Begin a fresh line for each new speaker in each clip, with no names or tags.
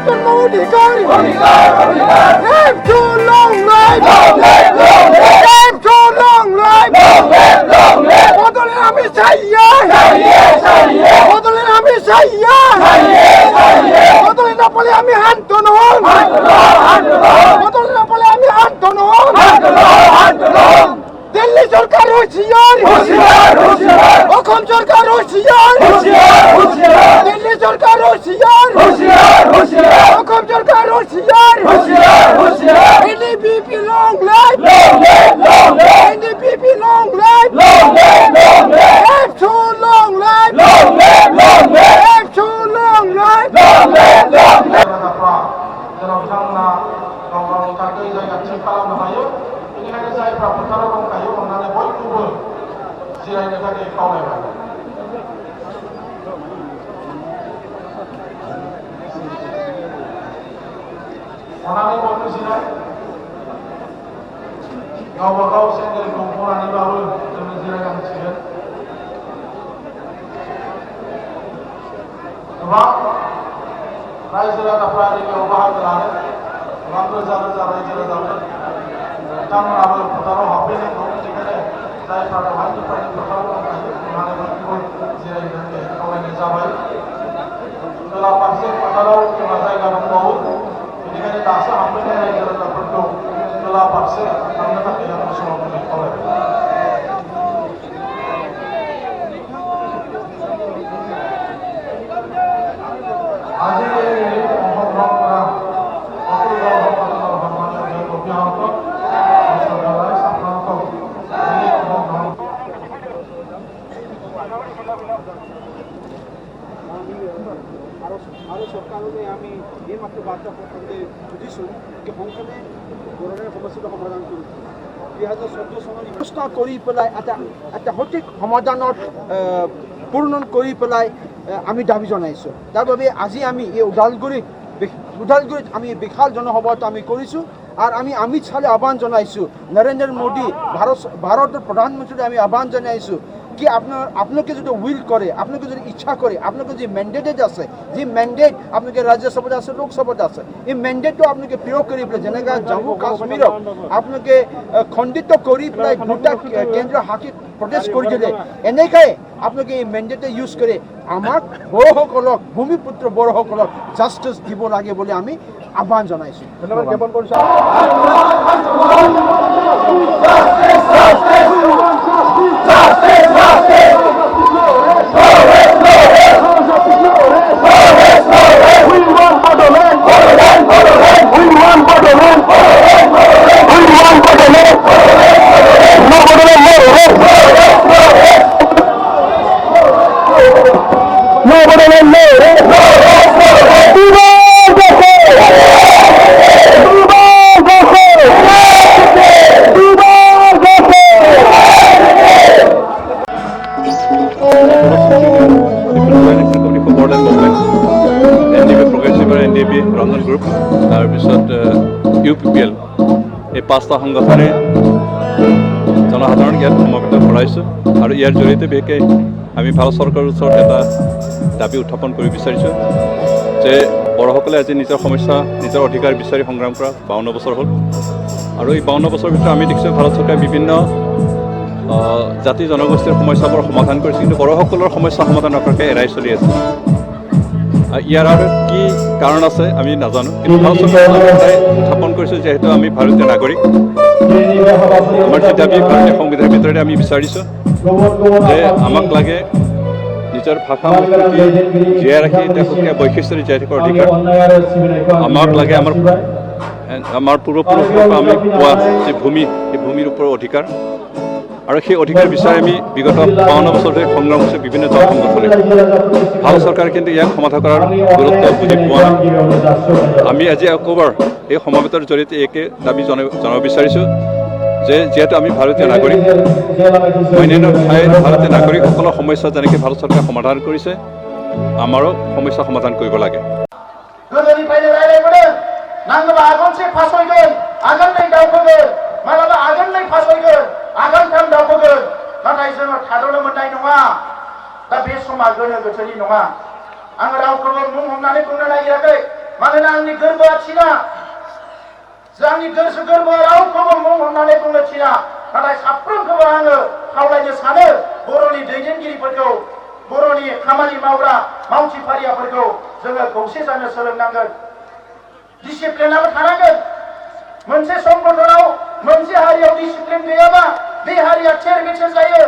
জন্ম অধিকার Live to long life Live to long life বদলের আমি চাইয়া বদলের আমি চাইয়া বদলে না বলে আমি আন্দোলন বদলে না বলে আমি আন্দোলন দিল্লি সরকার হুঁশিয়ার অসম সরকার হুঁশিয়ার দিল্লি সরকার হুঁশিয়ার অসম সরকার হুঁশিয়ার NDPP long life NDPP long life Live to long life Live to long life
जेराव बिथांमोना गाव गावनि थाखै जायगा थि खालामनो हायो बेनिखायनो जायफ्रा फोथाराव दंखायो अननानै बयखौबो जिरायनो थाखाय खावलायबाय अननानै बयबो जिराय गावबा गाव सेन्देलखौ बनानैबाबो जोङो जिरायनांसिगोन गोबां रायजो राजाफ्रा रेलियाव बाहागो लानो गोबां रोजा रोजा रायजो राजाफोर बिथांमोनाबो फोथाराव हाबफैनांगौ बेनिखायनो जायफ्रा दहायनिफ्रायनो फोथाराव दंखायो अननानै बयखौबो जिरायनो खावलायनाय जाबाय खोला फारसे फोथाराव जोंहा जायगा दंबावो बेनिखायनो दासो हाबफैनाय रायजो राजाफोरखौ खोला फारसे थांनो थाखाय आं बे समाव खावलायबाय আজি এই অংশগ্ৰহণ কৰা সকলো দৰ্শকৰ সন্মানীয় ব্যক্তিসকলক আপোনালোকক এই অংশগ্ৰহণ
আৰু চৰকাৰলৈ আমি এই মাত্ৰ বাৰ্তা প্ৰসংগে বুজিছোঁ যে সংসদে গণনাৰ সমস্যাটো সমাধান কৰিব 2014 চনত ব্যৱস্থা কৰি পেলাই এটা সঠিক সমাধানত পূৰণ কৰি পেলাই আমি দাবী জনাইছোঁ তাৰ বাবে আজি আমি এই ওদালগুৰিত আমি বিশাল জনসভাটো আমি কৰিছোঁ আর আমি অমিত শাহলে আহ্বান জানাইছোঁ নরেন্দ্র মোদী ভারতের প্রধানমন্ত্রী আমি আহ্বান জানাইছোঁ কি আপনাকে যদি উইল করে আপনাকে যদি ইচ্ছা করে আপনাকে যে ম্যান্ডেটেড আছে যে ম্যান্ডেট আপনাকে রাজ্যসভাত আছে লোকসভাত আছে এই ম্যান্ডেটটো আপনাকে প্রয়োগ কৰি পেলাই যেনেকৈ জম্মু কাশ্মীৰক আপনাকে খণ্ডিত কৰি পেলাই দুটা কেন্দ্ৰীয় শাসিত প্ৰদেশ কৰি দিলে এনেকৈ আপনাকে এই ম্যান্ডেটে ইউজ কৰি আমাক বড়োসকলক ভূমিপুত্ৰ বড়োসকলক জাষ্টিস দিব লাগে বুলি আমি আহ্বান জানাইছোঁ ধন্যবাদ জ্ঞাপন কৰিছোঁ
ৰঞ্জন গ্ৰুপ তাৰপিছত UPPL এই পাঁচটা সংগঠনে জনসাধাৰণ ইয়াত সমবেত কৰাইছোঁ আৰু ইয়াৰ জৰিয়তে বিশেষকৈ আমি ভাৰত চৰকাৰৰ ওচৰত এটা দাবী উত্থাপন কৰিব বিচাৰিছোঁ যে বড়োসকলে আজি নিজৰ সমস্যা নিজৰ অধিকাৰ বিচাৰি সংগ্ৰাম কৰা 52 বছৰ হ'ল আৰু এই 52 বছৰৰ ভিতৰত আমি দেখিছোঁ ভাৰত চৰকাৰে বিভিন্ন জাতি জনগোষ্ঠীৰ সমস্যাবোৰ সমাধান কৰিছে কিন্তু বড়োসকলৰ সমস্যা সমাধান নকৰাকৈ এৰাই চলি আছে ইয়াৰ আৰু কি কাৰণ আছে আমি নাজানো কিন্তু ভাৰত চৰকাৰে উত্থাপন কৰিছোঁ যেহেতু আমি ভাৰতীয় নাগৰিক আমাৰ যে দাবী ভাৰতীয় সংবিধানৰ ভিতৰতে আমি বিচাৰিছোঁ যে আমাক লাগে নিজৰ ভাষা সংস্কৃতি জীয়াই ৰাখি তেওঁলোকে বৈশিষ্ট্যৰে জীয়াই থকাৰ অধিকাৰ আমাক লাগে আমাৰ পূৰ্বপুৰুষৰ পৰা আমি পোৱা যে ভূমি এই ভূমিৰ ওপৰত অধিকাৰ আৰু সেই অধিকাৰ বিচাৰি আমি বিগত 52 বছৰ ধৰি সংগ্ৰাম কৰিছোঁ বিভিন্ন দল সংগঠনে ভাৰত চৰকাৰে কিন্তু ইয়াক সমাধান কৰাৰ গুৰুত্ব বুজি পোৱা নাই আমি আজি আকৌবাৰ এই সমাবেশৰ জৰিয়তে একে দাবী জনাব বিচাৰিছোঁ যে যেহেতু আমি ভাৰতীয় নাগৰিক অন্যান্য ঠাইৰ ভাৰতীয় নাগৰিকসকলৰ সমস্যা যেনেকৈ ভাৰত চৰকাৰে সমাধান কৰিছে আমাৰো সমস্যা সমাধান কৰিব লাগে
नाथाय जोङो थाद'नो मोननाय नङा दा बे समा गोनो गोथोनि नङा आङो रावखौबो मुं हमनानै बुंनो नागिराखै मानोना आंनि गोरबोआ थिना आंनि गोसो गोरबोआ रावखौबो मुं हमनानै बुंनो थिना नाथाय साफ्रोमखौबो आङो खावलायनो सानो बर'नि दैदेनगिरिफोरखौ बर'नि खामानि मावग्रा मावथिफारियाफोरखौ जोङो खौसे जानो सोलोंनांगोन डिसिप्लिनाबो थानांगोन मोनसे संगठनाव मोनसे हारियाव डिसिप्लिन गैयाबा बे हारिया थेर बेथेर जायो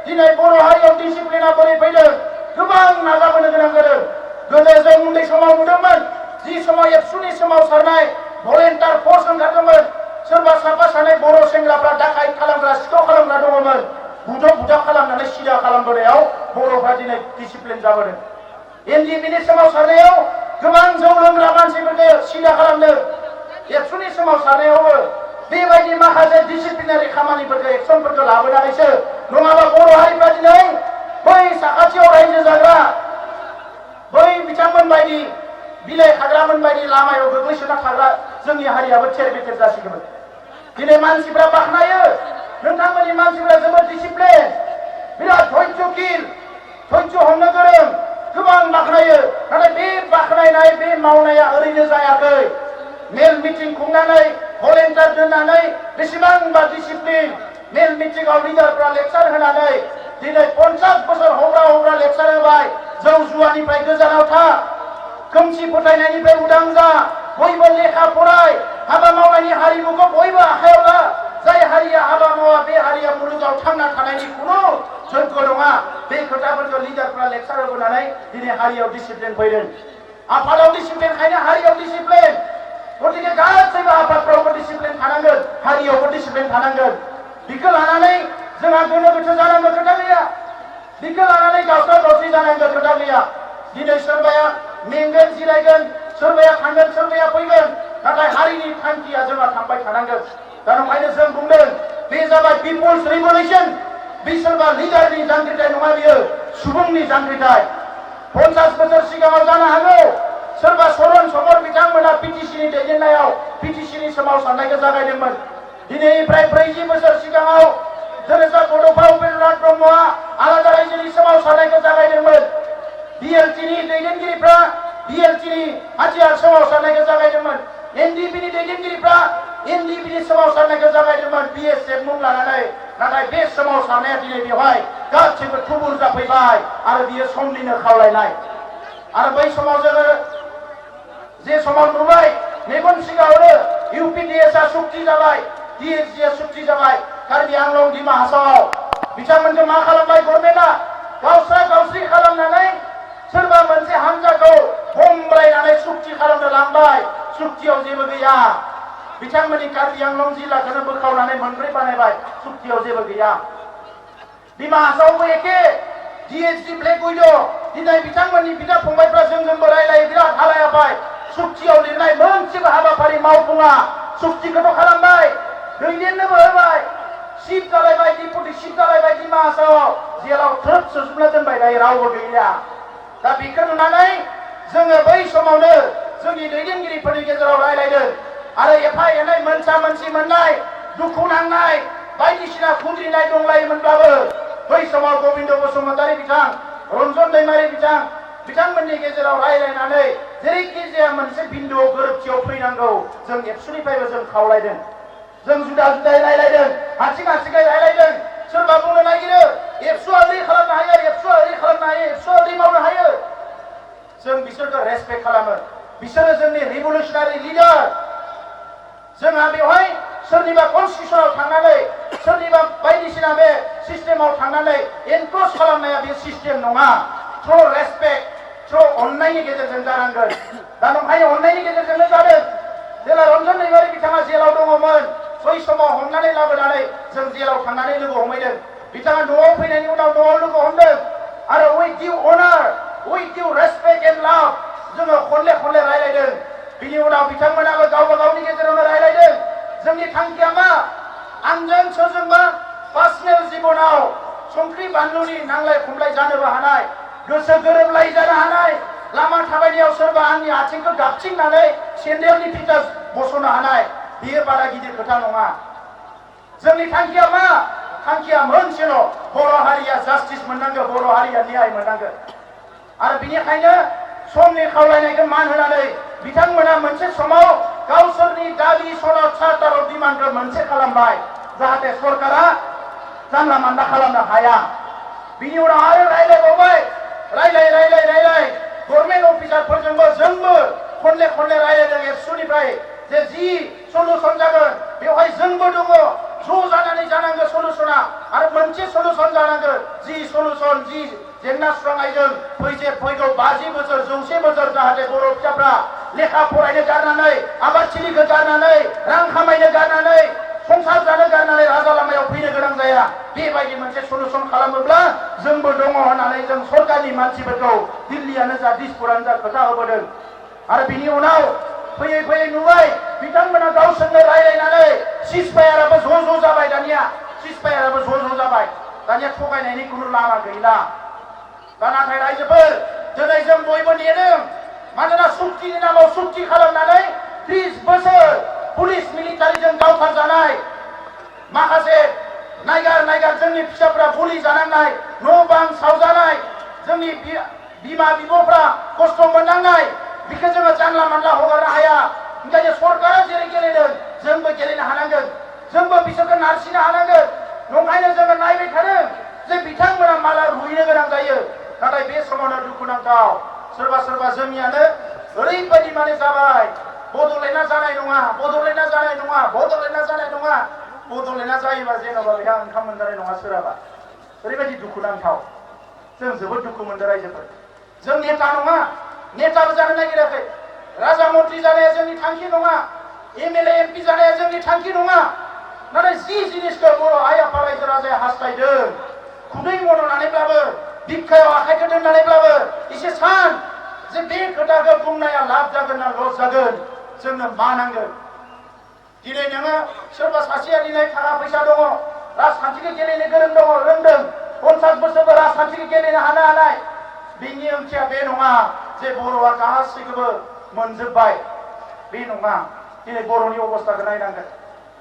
दिनै बर' हारियाव डिसिप्लिना बोरै फैदों गोबां नाजाबोनो गोनां जादों गोदो जों उन्दै समाव नुदोंमोन जि समाव एबसुनि सोमावसारनाय भलेन्टार फर्स ओंखारदोंमोन सोरबा साफा सानै बर' सेंग्राफ्रा डाकाइट खालामग्रा सिखाव खालामग्रा दङमोन बुदब बुदाब खालामनानै सिदा खालामबोनायाव बर'फ्रा दिनै डिसिप्लिन जाबोदों एनडिएफबिनि सोमावसारनायाव गोबां जौ लोंग्रा मानसिफोरखौ सिदा खालामदों एबसुनि सोमावसारनायावबो बेबायदि माखासे डिसिप्लिनारि खामानिफोरखौ एक्सनफोरखौ लाबोनानैसो नङाबा बर' हारिफ्रा दिनै बै साखाथियाव रायजो जाग्रा बै बिथांमोन बायदि बिलाइ खाग्रामोन बायदि लामायाव गोग्लैसोना थाग्रा जोंनि हारियाबो थेर बेथेर जासिगौमोन दिनै मानसिफ्रा बाख्नायो नोंथांमोननि मानसिफ्रा जोबोद डिसिप्लिन बिराद धैर्यशील धैर्य हमनो गोरों गोबां बाख्नायो नाथाय बे बाख्नायनाय बे मावनाया ओरैनो जायाखै मेल मिटिं खुंनानै भलेन्टियार दोननानै बेसेबांबा डिसिप्लिन मेल मिटिंआव लिडारफ्रा लेक्सार होनानै दिनै 50 बोसोर हब्रा हब्रा लेक्सार होबाय जौ जुवानिफ्राय गोजानाव था खोमसि फोथायनायनिफ्राय उदां जा बयबो लेखा फराय हाबा मावनायनि हारिमुखौ बयबो आखायाव ला जाय हारिया हाबा मावा बे हारिया मुलुगाव थांना थानायनि खुनु जैग नङा बे खोथाफोरखौ लिडारफ्रा लेक्सार होबोनानै दिनै हारियाव डिसिप्लिन फैदों आफादाव डिसिप्लिन खायनो हारियाव डिसिप्लिन गतिके गासैबो आफादफ्रावबो डिसिप्लिन थानांगोन हारियावबो डिसिप्लिन थानांगोन बेखौ लानानै जोंहा गोनो गोथो जानांगौ खोथा गैया बेखौ लानानै दावसा दावसि जानांगौ खोथा गैया दिनै सोरबाया मेंगोन जिरायगोन सोरबाया थांगोन सोरबाया फैगोन नाथाय हारिनि थांखिया जोंहा थांबाय थानांगोन दा नंखायनो जों बुंदों बे जाबाय पिपल्स रिभलिउसन बे सोरबा लिडारनि जांख्रिथाय नङा बियो सुबुंनि जांख्रिथाय 50 बोसोर सिगाङाव जानो हागौ सोरबा सरन समर बिथांमोना पिटिसिनि दैदेननायाव पिटिसिनि सोमावसारनायखौ जागायदोंमोन दिनैनिफ्राय 40 बोसोर सिगाङाव धोरोसा बड'फा उपेन्द्रनाथ ब्रह्मआ आलादा रायजोनि सोमावसारनायखौ जागायदोंमोन बिएलटिनि दैदेनगिरिफ्रा बिएलटिनि हाथियार सोमावसारनायखौ जागायदोंमोन एनडिएफबिनि दैदेनगिरिफ्रा एनडिएफबिनि सोमावसारनायखौ जागायदोंमोन बिएसएफ मुं लानानै नाथाय बे सोमावसारनाया दिनै बेवहाय गासैबो थुबुर जाफैबाय आरो बियो समनिनो खावलायनाय आरो बै समाव जोङो जे समाव नुबाय मेगन सिगाङावनो इउपिडिएसआ सुक्ति जाबाय डिएसजिआ सुक्ति जाबाय कार्बि आंलं डिमा हासावआव बिथांमोनखौ मा खालामबाय गभर्नमेन्टआ गावस्रा गावस्रि खालामनानै सोरबा मोनसे हान्जाखौ हमब्रायनानै सुक्ति खालामनो लांबाय सुक्तियाव जेबो गैया बिथांमोननि कार्बि आंलं जिल्लाखौनो बोखावनानै मोनब्रै बानायबाय सुक्तियाव जेबो गैया डिमा हासावबो एखे डिएसजि ब्लेक उइड' दिनै बिथांमोननि बिदा फंबायफ्रा जोंजोंबो रायलायो बिराद हालायाबाय सुक्तियाव लिरनाय मोनसेबो हाबाफारि मावफुङा सुक्तिखौथ' खालामबाय दैदेननोबो होबाय सिप जालायबाय डिपुटि सिप जालायबाय डिमा हासावआव जेलाव थ्रोब सोजोबना दोनबाय दायो रावबो गैया दा बेखौ नुनानै जोङो बै समावनो जोंनि दैदेनगिरिफोरनि गेजेराव रायलायदों आरो एफा एनै मोनसा मोनसि मोननाय दुखु नांनाय बायदिसिना खुद्रिनाय दंलायोमोनब्लाबो बै समाव गबिन्द बसुमतारी बिथां रन्जन दैमारि बिथांमोननि गेजेराव रायलायनानै जेरैखि जाया मोनसे बिन्दुआव गोरोबथियाव फैनांगौ जों एबसुनिफ्रायबो जों खावलायदों जों जुदा जुदायै रायलायदों हारसिं हारसिङै रायलायदों सोरबा बुंनो नागिरो एबसुआ ओरै खालामनो हायो एबसुआ ओरै खालामनो हायो एबसुआ ओरै मावनो हायो जों बिसोरखौ रेसपेक्ट खालामो बिसोरो जोंनि रिभलिउसनारि लिडार जोंहा बेवहाय सोरनिबा कनस्टिटिउसनाव थांनानै सोरनिबा बायदिसिना बे सिस्टेमाव थांनानै एनक्रोच खालामनाया बे सिस्टेम नङा थ्रु रेसपेक्ट थ्रु अननायनि गेजेरजों जानांगोन दा नंखायनो अननायनि गेजेरजोंनो जादों जेला रन्जन दैमारि बिथाङा जेलाव दङमोन बै समाव हमनानै लाबोनानै जों जेलाव थांनानै लोगो हमहैदों बिथाङा न'आव फैनायनि उनाव न'आव लोगो हमदों आरो with due honour with due respect and love जोङो खनले खनले रायलायदों बिनि उनाव बिथांमोनाबो गावबा गावनि गेजेरावनो रायलायदों जोंनि थांखिया मा आंजों सोरजोंबा पार्सनेल जिबनाव संख्रि बानलुनि नांलाय खमलाय जानोबो हानाय गोसो गोरोबलाय जानो हानाय लामा थाबायनायाव सोरबा आंनि आथिंखौ गाबथिंनानै सेन्देलनि फिथा बस'नो हानाय बेयो बारा गिदिर खोथा नङा जोंनि थांखिया मा थांखिया मोनसेल' बर' हारिया जास्टिस मोननांगौ बर' हारिया न्याय मोननांगौ आरो बिनिखायनो समनि खावलायनायखौ मान होनानै बिथांमोना मोनसे समाव गावसोरनि दाबि सनद चार्टार अफ डिमान्डखौ मोनसे खालामबाय जाहाथे सरकारा जानला मानला खालामनो हाया बिनि उनाव आरो रायलायबावबाय रायलाय गभर्नमेन्ट अफिसारफोरजोंबो जोंबो खनले रायलायदों एबसुनिफ्राय जे जि सलुसन जागोन बेवहाय जोंबो दङ ज' जानानै जानांगौ सलुसना आरो मोनसे सलुसन जानांगौ जि सलुसन जि जेंना सुस्रांनायजों फैगौ 50 बोसोर 100 बोसोर जाहाथे बर' फिसाफ्रा लेखा फरायनो गारनानै आबादथिलिखौ गारनानै रां खामायनो गारनानै संसार जानो गारनानै राजा लामायाव फैनो गोनां जाया बेबायदि मोनसे सलुसन खालामोब्ला जोंबो दङ होननानै जों सरकारनि मानसिफोरखौ दिल्लीयानो जा दिसपुरानो जा खोथा होबोदों आरो बिनि उनाव फैयै नुबाय बिथांमोना गावसोरनो रायलायनानै सिजफायाराबो ज' जाबाय दानिया सिजफायाराबो ज' जाबाय दानिया थगायनायनि खुनु लामा गैला दा नाथाय रायजोफोर दिनै जों बयबो नेदों मानोना सुक्तिनि नामाव सुक्ति खालामनानै 30 बोसोर पुलिस मिलिटारिजों गावथारजानाय माखासे नायगार जोंनि फिसाफ्रा बुलि जानांनाय न' बां सावजानाय जोंनि बिमा बिब'फ्रा खस्थ' मोननांनाय बेखौ जोङो जानला मानला हगारनो हाया ओंखायनो सरकारा जेरै गेलेदों जोंबो गेलेनो हानांगोन जोंबो बिसोरखौ नारसिनो हानांगोन नंखायनो जोङो नायबाय थादों जे बिथांमोना माला रुइनो गोनां जायो नाथाय बे समावनो दुखुनांथाव सोरबा जोंनियानो ओरैबायदि माने जाबाय बड'लेण्डआ जानाय नङा बड'लेण्डआ जायोबा जेन'बा बेहा ओंखाम मोनजानाय नङा सोराबा ओरैबायदि दुखुनांथाव जों जोबोद दुखु मोनदों रायजोफोर जों नेता नङा नेताबो जानो नागिराखै राजा मन्त्रि जानाया जोंनि थांखि नङा एमएलए एमपि जानाया जोंनि थांखि नङा नाथाय जि जिनिसखौ बर' आइ आफा रायजो राजाया हास्थायदों खुदै मन'नानैब्लाबो बिखायाव आखाइखौ दोननानैब्लाबो एसे सान जे बे खोथाखौ बुंनाया लाब जागोन ना लस जागोन जोंनो मानांगोन दिनै नोङो सोरबा सासेया दिनै थाखा फैसा दङ राजखान्थिखौ गेलेनो गोरों दङ रोंदों 50 बोसोरबो राजखान्थिखौ गेलेनो हानाय बेनि ओंथिया बे नङा जे बर'आ गासैखौबो मोनजोब्बाय बे नङा दिनै बर'नि अबस्थाखौ नायनांगोन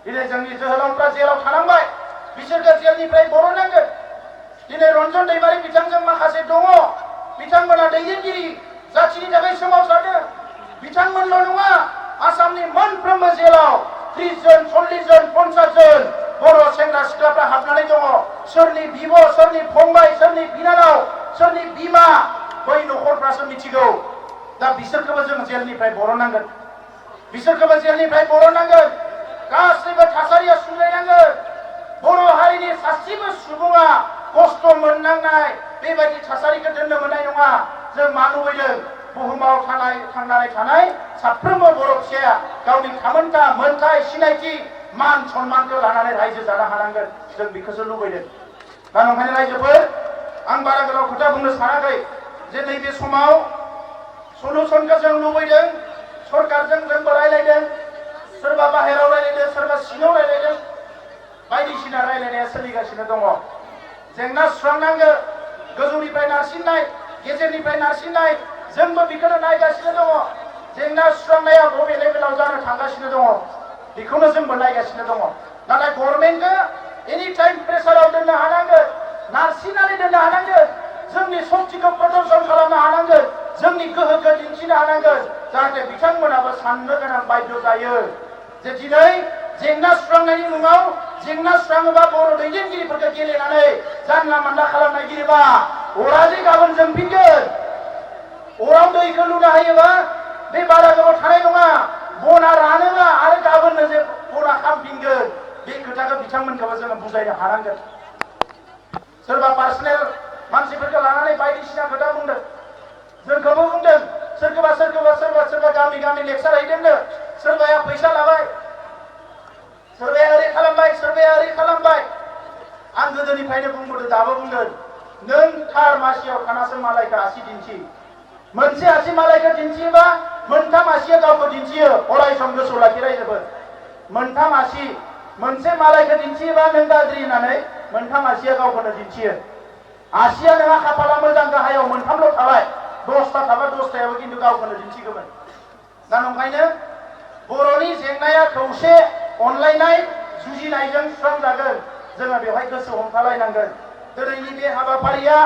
दिनै जोंनि जोहोलावफ्रा जेलाव थानांबाय बिसोरखौ जेलनिफ्राय बरननांगोन दिनै रन्जन दैमारि बिथांजों माखासे दङ बिथांमोना दैदेनगिरि जाथिनि थाखाय सोमावसारदों बिथांमोनल' नङा आसामनि मोनफ्रोमबो जेलाव 30 जन 40 जन 50 जन बर' सेंग्रा सिख्लाफ्रा हाबनानै दङ सोरनि बिब' सोरनि फंबाय सोरनि बिनानाव सोरनि बिमा बै न'खरफ्रासो मिथिगौ दा बिसोरखौबो जों जेलनिफ्राय बरननांगोन गासैबो थासारिया सुद्रायनांगोन बर' हारिनि सासेबो सुबुङा खस्थ' मोननांनाय बेबायदि थासारिखौ दोननो मोननाय नङा जों मा लुबैदों बुहुमाव थांनानै थानाय साफ्रोमबो बर' फिसाया गावनि थामोनथा मोनथाय सिनायथि मान सन्मानखौ लानानै रायजो जानो हानांगोन जों बेखौसो लुबैदों दा नंखायनो रायजोफोर आं बारा गोलाव खोथा बुंनो सानाखै जे नैबे समाव सलुसनखौ जों लुबैदों सरकारजों जोंबो रायलायदों सोरबा बाहेरायाव रायलायदों सोरबा सिङाव रायलायदों बायदिसिना रायलायनाया सोलिगासिनो दङ जेंना सुस्रांनांगौ गोजौनिफ्राय नारसिननाय गेजेरनिफ्राय नारसिननाय जोंबो बेखौनो नायगासिनो दङ जेंना सुस्रांनाया बबे लेभेलाव जानो थांगासिनो दङ बेखौनो जोंबो नायगासिनो दङ नाथाय गभर्नमेन्टखौ एनि टाइम प्रेसाराव दोननो हानांगोन नारसिननानै दोननो हानांगोन जोंनि सक्तिखौ प्रदर्शन खालामनो हानांगोन जोंनि गोहोखौ दिन्थिनो हानांगोन जाहाथे बिथांमोनाबो साननो गोनां बाध्य जायो जे दिनै जेंना सुस्रांनायनि मुङाव जेंना सुस्राङोबा बर' दैदेनगिरिफोरखौ गेलेनानै जानला मानला खालामनायगिरिबा अरा जे गाबोन जोंफिनगोन अराव दैखौ लुना होयोबा बे बारा गोबाव थानाय नङा बना रानोबा आरो गाबोननो जे बना खामफिनगोन बे खोथाखौ बिथांमोनखौबो जोङो बुजायनो हानांगोन सोरबा पार्सनेल मानसिफोरखौ लानानै बायदिसिना खोथा बुंदों जोंखौबो बुंदों सोरबा गामि लेक्सार हैदोंनो सोरबाया फैसा लाबाय सोरबाया ओरै खालामबाय आं गोदोनिफ्रायनो बुंबोदों दाबो बुंदों नों थार मासियाव थानासो मालायखौ आसि दिन्थि मोनसे आसि मालायखौ दिन्थियोबा मोनथाम आसिया गावखौ दिन्थियो अराय सम गोसोआव लाखि रायजोफोर मोनथाम आसि मोनसे मालायखौ दिन्थियोबा नों गाज्रि होननानै मोनथाम आसिया गावखौनो दिन्थियो आसिया नोंहा खाफाला मोजां गाहायाव मोनथामल' थाबाय 10टा थाबा 10टायाबो खिन्थु गावखौनो दिन्थिगौमोन दा नंखायनो बर'नि जेंनाया खौसे अनलायनाय जुजिनायजों सुस्रांजागोन जोङो बेवहाय गोसो हमथालायनांगोन दिनैनि बे हाबाफारिया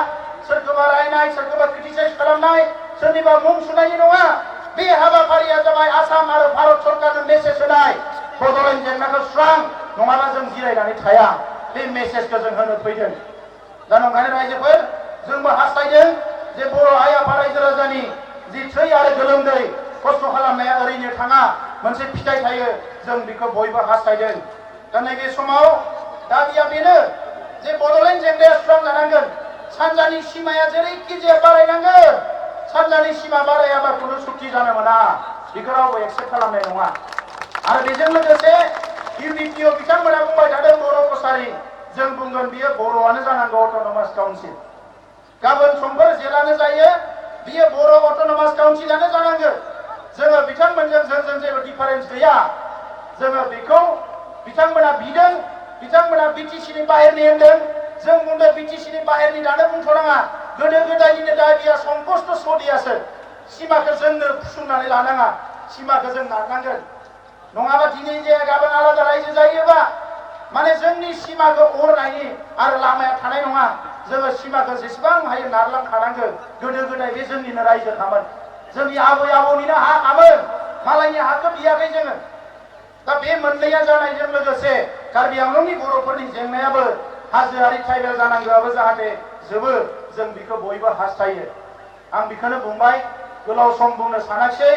सोरखौबा रायनाय सोरखौबा क्रिटिसाइज खालामनाय सोरनिबा मुं सुनायनि नङा बे हाबाफारिया जाबाय आसाम आरो भारत सरकारनो मेसेज होनाय बड'लेण्ड जेंनाखौ सुस्रां नङाबा जों जिरायनानै थाया बे मेसेजखौ जों होनो फैदों दा नंखायनो रायजोफोर जोंबो हास्थायदों जे बर' आइ आफा रायजो राजानि जि थै आरो गोलोमदै खस्थ' खालामनाया ओरैनो थाङा मोनसे फिथाइ थायो जों बेखौ बयबो हास्थायदों दा नैबे समाव दाबिया बेनो जे बड'लेण्ड जेंनाया सुस्रांजानांगोन सानजानि सीमाया जेरैखि जाया बारायनांगोन सानजानि सीमा बारायाबा खुनु सुक्ति जानो मोना बेखौ रावबो एक्सेप्ट खालामनाय नङा आरो बेजों लोगोसे इउनिपिअ बिथांमोना बुंबाय थादों बर' कसारि जों बुंगोन बियो बर'आनो जानांगौ अट'नमास काउन्सिल गाबोन समफोर जेलानो जायो बियो बर' अट'नमास काउन्सिलानो जानांगोन जोङो बिथांमोनजों जोंजों जेबो डिफारेन्स गैया जोङो बेखौ बिथांमोना बिदों बिथांमोना बिटिसिनि बाहेरनि होनदों जों बुंदों बिटिसिनि बाहेरनि दानो बुंथ'नाङा गोदो गोदायनिनो दाबिया संकष्ट सदियासो सीमाखौ जोंनो फुसुंनानै लानाङा सीमाखौ जों नारनांगोन नङाबा दिनै जे गाबोन आलादा रायजो जायोबा माने जोंनि सीमाखौ अरनायनि आरो लामाया थानाय नङा जोङो सीमाखौ जेसेबां हायो नारलांखानांगोन गोदो गोदाय बे जोंनिनो रायजोखामोन जोंनि आबै आबौनिनो हाखामोन मालायनि हाखौ बियाखै जोङो दा बे मोननैया जानायजों लोगोसे कार्बि आंलंनि बर'फोरनि जेंनायाबो हाजोआरि ट्राइबेल जानांगौआबो जाहाथे जोबो जों बेखौ बयबो हास्थायो आं बेखौनो बुंबाय गोलाव सम बुंनो सानाखिसै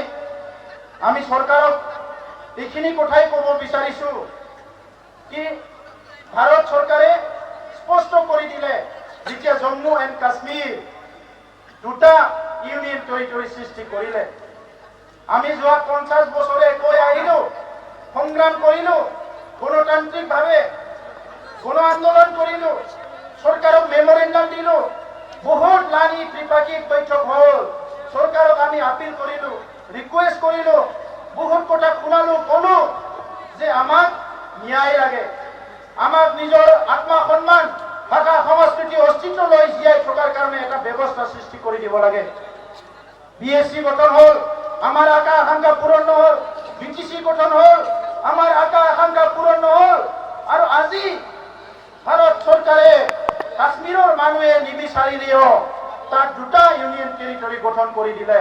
আমি সরকারক এইখিনি কথাই কব বিচাৰিছো কি ভাৰত চৰকাৰে স্পষ্ট কৰি দিলে যেতিয়া জম্মু এণ্ড কাশ্মীৰ দুটা ইউনিয়ন টেৰিটৰি সৃষ্টি কৰিলে আমি যোৱা 50 বছৰে কৈ আহিলো সংগ্ৰাম কৰিলো গণতান্ত্ৰিকভাৱে গণ আন্দোলন কৰিলো চৰকাৰক মেমৰেণ্ডাম দিলো বহুত লানি ত্ৰিপাক্ষিক বৈঠক হ'ল চৰকাৰক আমি আপিল কৰিলো রিকোয়েস্ট করিল বহুত কথা শুনালো কলো যে আমাক ন্যায় লাগে আমাক নিজৰ আত্মা সন্মান ভাষা সংস্কৃতি অস্তিত্ব লৈ জীয়াই থকাৰ কাৰণে এটা ব্যৱস্থা সৃষ্টি কৰি দিব লাগে বিএসসি গঠন হল আমাৰ আশা আকাংক্ষা পূৰণ নহল বিটিসি গঠন হল আমাৰ আশা আকাংক্ষা পূৰণ নহল আৰু আজি ভাৰত চৰকাৰে কাশ্মীৰৰ মানুহে নিবিচাৰিলেও তাত দুটা ইউনিয়ন টেৰিটৰি গঠন কৰি দিলে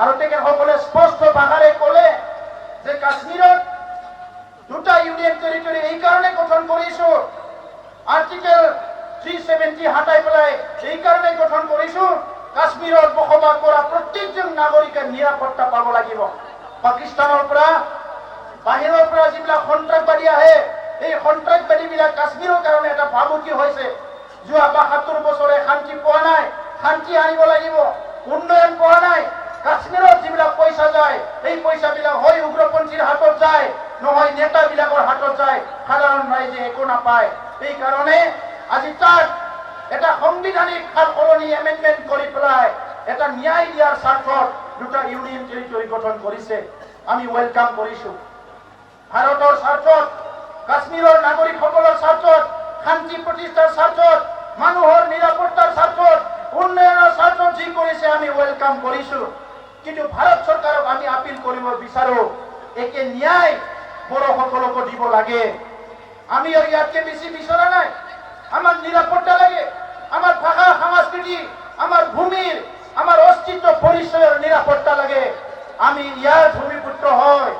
আৰু তেখেতসকলে স্পষ্ট ভাষাৰে ক'লে যে কাশ্মীৰত দুটা ইউনিয়ন টেৰিটৰি এই কাৰণে গঠন কৰিছো আৰ্টিকেল 370 হাটাই পেলাই এই কাৰণে গঠন কৰিছো কাশ্মীৰত বসবাস কৰা প্ৰত্যেকজন নাগৰিকে নিৰাপত্তা পাব লাগিব পাকিস্তানৰ পৰা বাহিৰৰ পৰা যিবিলাক সন্ত্ৰাসবাদী আহে এই সন্ত্ৰাসবাদীবিলাক কাশ্মীৰৰ কাৰণে এটা ভাবুকি হৈছে যোৱা 72 বছৰে শান্তি পোৱা নাই শান্তি আনিব লাগিব উন্নয়ন পোৱা নাই কাশ্মীৰত যিবিলাক পইচা যায় এই পইচাবিলাক হয় উগ্ৰপন্থীৰ হাতত যায় নহয় নেতাবিলাকৰ হাতত যায় সাধাৰণ ৰাইজে একো নাপায় এই কাৰণে আজি তাত এটা সাংবিধানিক সালসলনি এমেণ্ডমেণ্ট কৰি পেলাই এটা ন্যায় দিয়াৰ স্বাৰ্থত দুটা ইউনিয়ন টেৰিটৰি গঠন কৰিছে আমি ওয়েলকাম কৰিছো ভাৰতৰ স্বাৰ্থত কাশ্মীৰৰ নাগৰিকসকলৰ স্বাৰ্থত শান্তি প্ৰতিষ্ঠাৰ স্বাৰ্থত মানুহৰ নিৰাপত্তাৰ স্বাৰ্থত উন্নয়নৰ স্বাৰ্থত যি কৰিছে আমি ওয়েলকাম কৰিছো কিন্তু ভাৰত চৰকাৰক আমি আপিল কৰিব বিচাৰো একে ন্যায় বড়োসকলক দিব লাগে আমি ইয়াতকে বেছি বিচৰা নাই আমাৰ নিৰাপত্তা লাগে আমাৰ ভাষা সংস্কৃতি আমাৰ ভূমিৰ আমাৰ অস্তিত্ব পৰিচয়ৰ নিৰাপত্তা লাগে আমি ইয়াৰ ভূমিপুত্ৰ হয়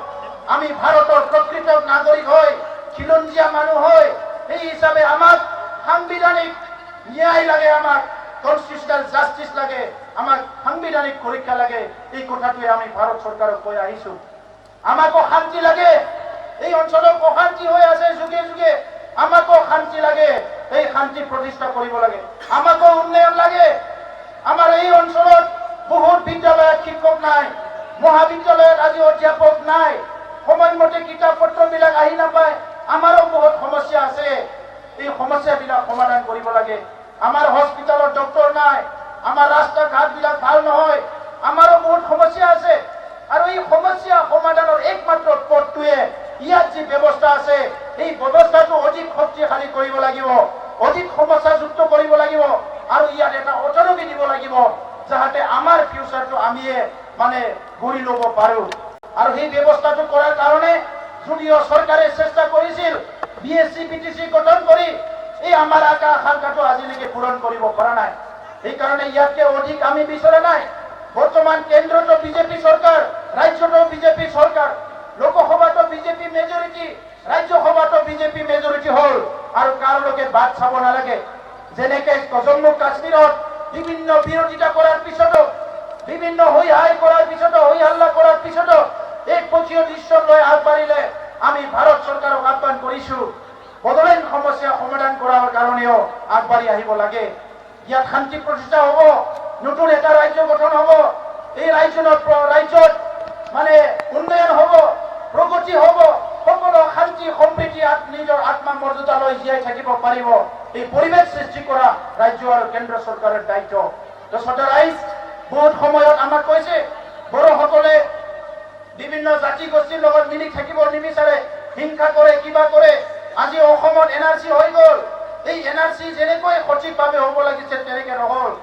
আমি ভাৰতৰ প্ৰকৃত নাগৰিক হয় খিলঞ্জীয়া মানুহ হয় এই হিচাপে আমাক সাংবিধানিক ন্যায় লাগে আমাক কনস্টিটিউশনাল জাস্টিস লাগে আমাক সাংবিধানিক সুৰক্ষা লাগে এই কথাটোৱে আমি ভাৰত চৰকাৰক কৈ আহিছো আমাকো শান্তি লাগে এই অঞ্চলত অশান্তি হৈ আছে যুগে যুগে আমাকো শান্তি লাগে এই শান্তি প্ৰতিষ্ঠা কৰিব লাগে আমাকো উন্নয়ন লাগে আমাৰ এই অঞ্চলত বহুত বিদ্যালয়ত শিক্ষক নাই মহাবিদ্যালয়ত আজি অধ্যাপক নাই সময়মতে কিতাপ পত্ৰবিলাক আহি নাপায় আমাৰো বহুত সমস্যা আছে এই সমস্যাবিলাক সমাধান কৰিব লাগে আমাৰ হস্পিটালত ডক্টৰ নাই আমাৰ ৰাস্তা ঘাটবিলাক ভাল নহয় আমাৰো বহুত সমস্যা আছে আৰু এই সমস্যা সমাধানৰ একমাত্ৰ পথটোৱে ইয়াত যি ব্যৱস্থা আছে এই ব্যৱস্থাটো অধিক শক্তিশালী কৰিব লাগিব অধিক সমস্যাযুক্ত কৰিব লাগিব আৰু ইয়াত এটা অটনমি দিব লাগিব যাতে আমাৰ ফিউচাৰটো আমিয়ে মানে গঢ়ি ল'ব পাৰো আৰু সেই ব্যৱস্থাটো কৰাৰ কাৰণে যদিও চৰকাৰে চেষ্টা কৰিছিল বিএসসি বিটিসি গঠন কৰি এই আমাৰ আশা আকাংক্ষাটো আজিলৈকে পূৰণ কৰিব পৰা নাই এই কাৰণে ইয়াতকে অধিক আমি বিচৰা নাই বৰ্তমান কেন্দ্ৰতো বিজেপি চৰকাৰ, ৰাজ্যতো বিজেপি চৰকাৰ, লোকসভাতো বিজেপি মেজৰিটি, ৰাজ্যসভাতো বিজেপি মেজৰিটি হ'ল। আৰু কাৰোলৈকে বাদ চাব নালাগে। যেনেকে জম্মু কাশ্মীৰত বিভিন্ন বিৰোধিতা কৰাৰ পিছতো, বিভিন্ন হৈ কৰাৰ পিছতো, হৈ হাল্লা কৰাৰ পিছতো একপক্ষীয় দৃশ্য লৈ আগবাঢ়িলে আমি ভাৰত চৰকাৰক আহ্বান কৰিছো, বড়োলেণ্ড সমস্যা সমাধান কৰাৰ কাৰণেও আগবাঢ়ি আহিব লাগে। ইয়াত শান্তি প্ৰতিষ্ঠা হ'ব, নতুন এটা ৰাজ্য গঠন হ'ব, এই ৰাজ্যত মানে উন্নয়ন হ'ব, প্ৰগতি হ'ব, সকলো শান্তি সম্প্ৰীতি নিজৰ আত্মা মৰ্যাদালৈ জীয়াই থাকিব পাৰিব। এই পৰিৱেশ সৃষ্টি কৰা ৰাজ্য আৰু কেন্দ্ৰ চৰকাৰৰ দায়িত্ব। বহুত সময়ত আমাক কৈছে বড়োসকলে বিভিন্ন জাতি গোষ্ঠীৰ লগত মিলি থাকিব নিবিচাৰে, হিংসা কৰে, কিবা কৰে। আজি অসমত NRC হৈ গ'ল। এই NRC যেনেকৈ সঠিকভাৱে হ'ব লাগিছিল তেনেকে নহ'ল।